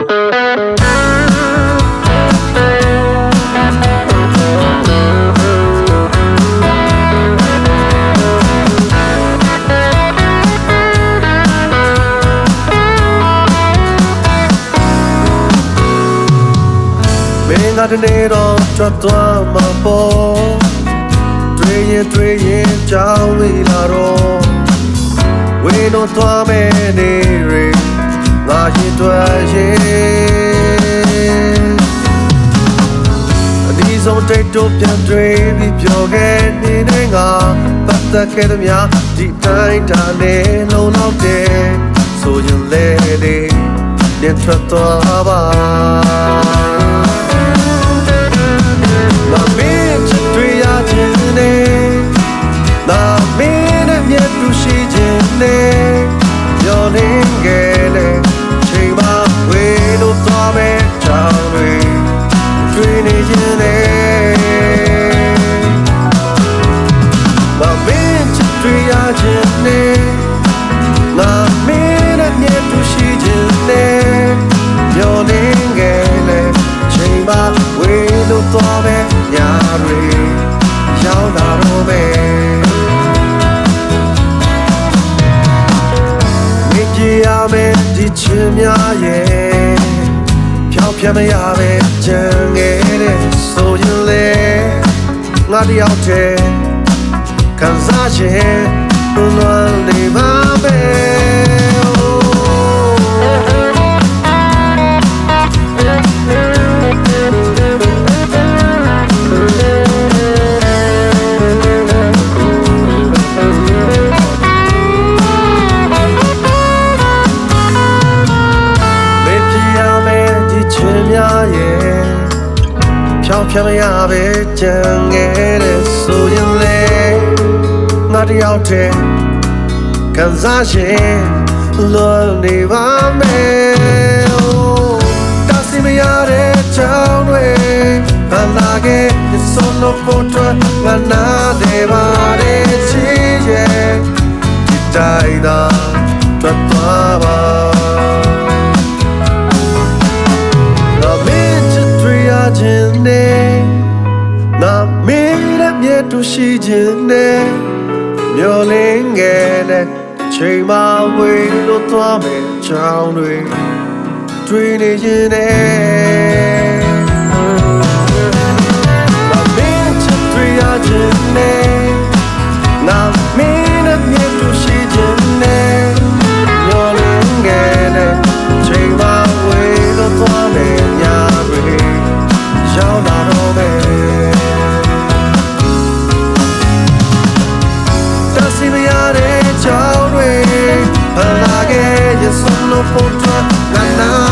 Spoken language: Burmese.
ငါတနေ့တော့ကြွသွားမှာပေါ့တွေ့ရင်ကြောင်းဝေးလာတော့ဝေးတော့သွားမယ်နေရငါရင်တွေ့ရင်အဒီဆုံးတိတ်တော့ပြန်တွေ့ပြီးပြောခဲ့နေတဲ့ငါပတ်သက်ခဲ့သမျှဒီတိုင်းတာနဲ့လုံးလောက်တယ်ဆိုရင်လေနဲ့ထွက်သွားပါသွားမယ်ညာတွေရောက်လာတော့မယ်မိကြရမယ်ဒီချင်များရဲ့ဖြောင်းပြမရပဲကြံခဲ့တဲ့ဆိုရင်လေငါတယောက်တည်းခံစားခြင်းလွန်နေပါမယ်ဖြမရပဲကြံခဲ့တဲ့ဆိုရင်လေငါတယောက်တည်းခံစားခြင်းလွန်နေပါမယ်တာစီမရတဲ့ကြောင်းတွေဘာလာခဲ့စွန်လို့ပေါ်ထွက်ငါနာတယ်ပါတဲ့ချီရဲ့ဒီတိုင်းသာထွက်သွားပါခြင်းနဲ့နာမင်းရဲ့မြတ်တူရှိခြင်းနဲ့မျောလင်းငယ်နဲ့ချိန်မှဝေးလို့သွားမယ်ချောင်းတွေတွေ့နေခြင်းနဲ့နာမင်းချစ်တွေ့ရခြင်းနဲ့နာမင်းရဲ့မြတ်တူရှိခြင်းနဲ့မျောလင်းငယ်နဲ့ချိန်မှဝေးလို့သွားမယ်ညာတွေရောက်လာတော့မယ်တစီမရတဲ့ကြောင်းတွေဖလာခဲ့ရဆုံးလို့ပေါ်ထွက်ငါနာ